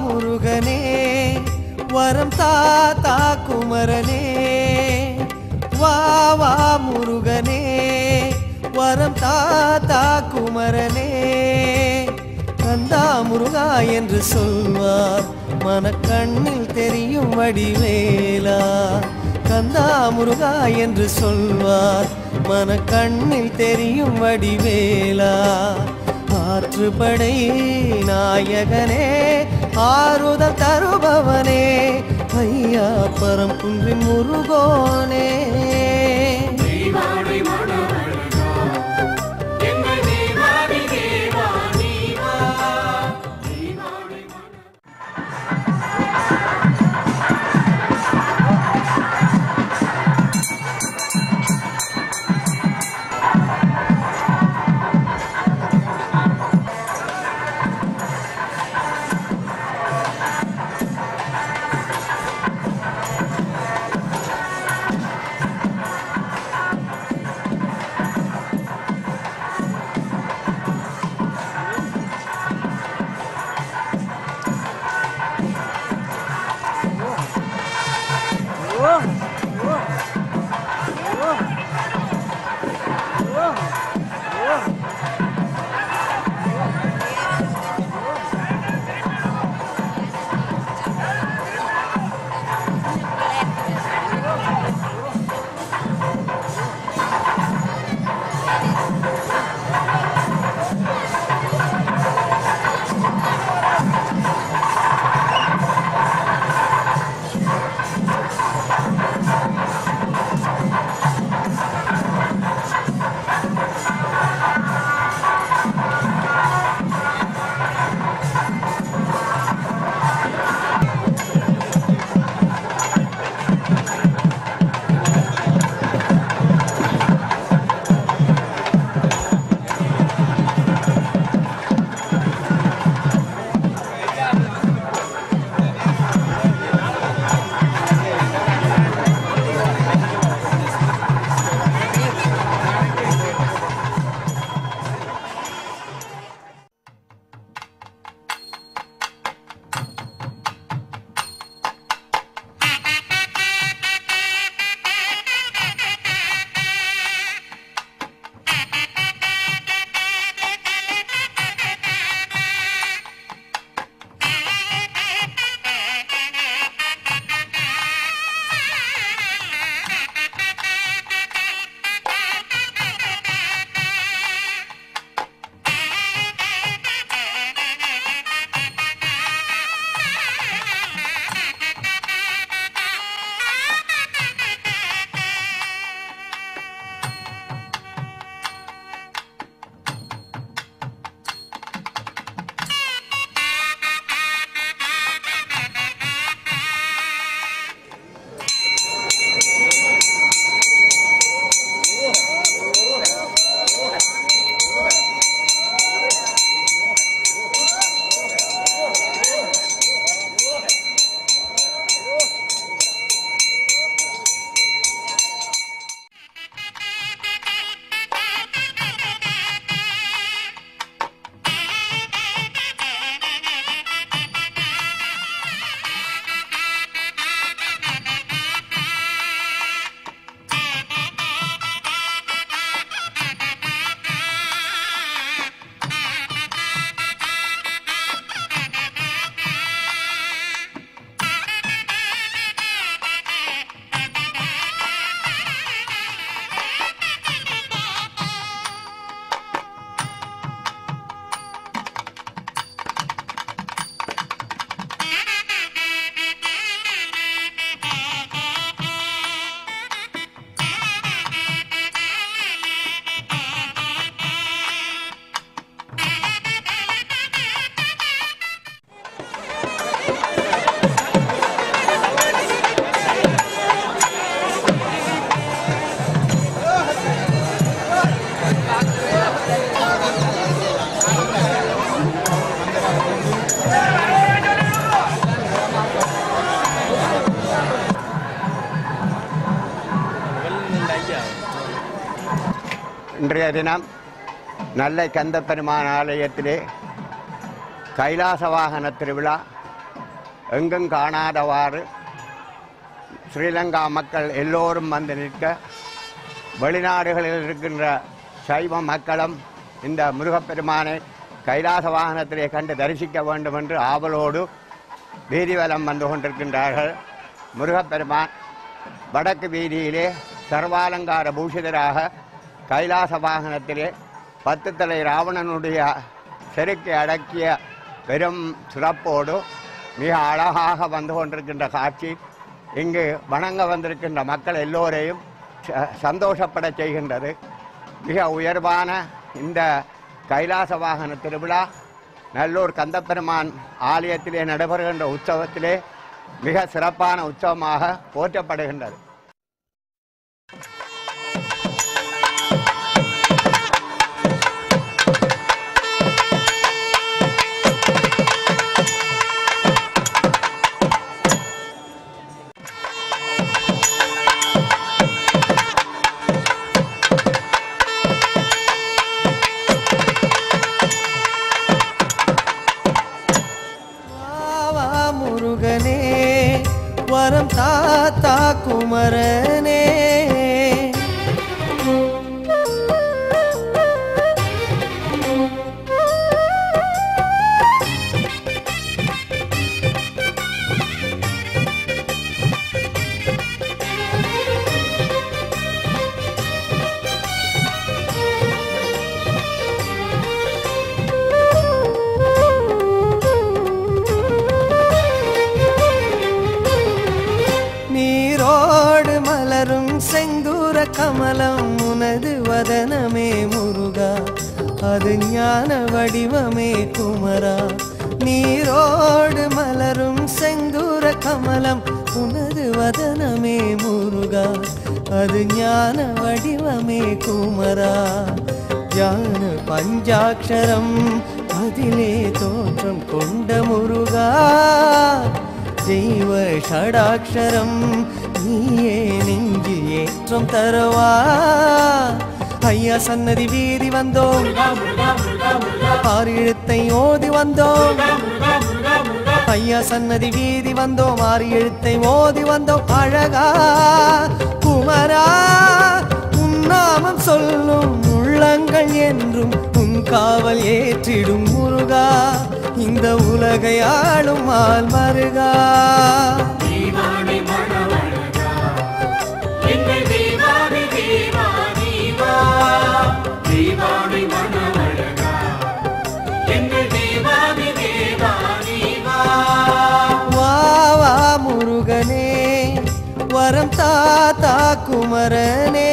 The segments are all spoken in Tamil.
முருகனே வரம் தாத்தா குமரனே வா வா முருகனே வரம் தாத்தா குமரனே கந்தா முருகா என்று சொல்வார் மனக்கண்ணில் தெரியும் வடிவேலா கந்தா முருகா என்று சொல்வார் மனக்கண்ணில் தெரியும் வடிவேலா ஆற்றுப்படை நாயகனே ஆறுதல் தருபவனே ஐயா பரம்புன்றின் முருகோனே இன்றைய தினம் நல்லை கந்தப்பெருமான் ஆலயத்திலே கைலாச வாகன திருவிழா எங்கும் காணாதவாறு ஸ்ரீலங்கா மக்கள் எல்லோரும் வந்து நிற்க, வெளிநாடுகளில் இருக்கின்ற சைவ மக்களும் இந்த முருகப்பெருமானை கைலாச வாகனத்திலே கண்டு தரிசிக்க வேண்டும் என்று ஆவலோடு வீதிவலம் வந்து கொண்டிருக்கின்றார்கள். முருகப்பெருமான் வடக்கு வீதியிலே சர்வாலங்கார பூஷிதராக கைலாச வாகனத்திலே 10 தலை ராவணனுடைய செருக்கை அடக்கிய பெரும் சிறப்போடு மிக அழகாக வந்து கொண்டிருக்கின்ற காட்சி இங்கு வணங்க வந்திருக்கின்ற மக்கள் எல்லோரையும் சந்தோஷப்பட செய்கின்றது. மிக உயர்வான இந்த கைலாச வாகன திருவிழா நல்லூர் கந்தப்பெருமான் ஆலயத்திலே நடைபெறுகின்ற உற்சவத்திலே மிக சிறப்பான உற்சவமாக போற்றப்படுகின்றது. முருகனே வரம் தாத்தா குமரனே, செந்தூர கமலம் உனது வதனமே முருகா, அது ஞான வடிவமே குமரா. நீரோடு மலரும் செந்தூர கமலம் உனது வதனமே முருகா, அது ஞான வடிவமே குமரா. ஞான பஞ்சாட்சரம் அதிலே தோற்றம் கொண்ட முருகா, தெய்வ ஷடாட்சரம் நீயே நெஞ்சு ஏற்றம் தரவா. ஐயா சன்னதி வீதி வந்தோம், 6 எழுத்தை ஓதி வந்தோம். ஐயா சன்னதி வீதி வந்தோம், 6 எழுத்தை ஓதி வந்தோம். அழகா குமரா உன்னாமம் சொல்லும் உள்ளங்கள் என்றும் உன் காவல் ஏற்றிடும் முருகா, இந்த உலகை ஆளும் ஆள் மருகா. வாவா முருகனே வரம் தாத்தா குமரனே,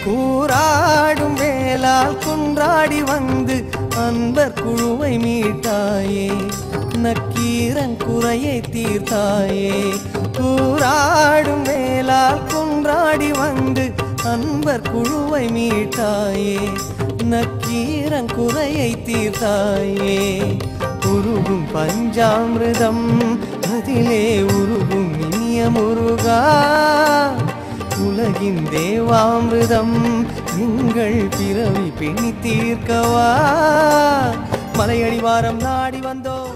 கூராடும் வேளால் குன்றாடி வந்து அன்பர் குழுவை மீட்டாயே, நக்கீரன் குறையை தீர்த்தாயே. கூராடும் வேளால் குன்றாடி வந்து அன்பர் குழுவை மீட்டாயே, நக்கீரன் குறையை தீர்த்தாயே. உருகும் பஞ்சாமிர்தம் அதிலே உருகும் இனிய முருகா, உலகின் தேவாமிர்தம் எங்கள் பிறவி பிணி தீர்க்கவா. மலையடிவாரம் நாடி வந்தோம்.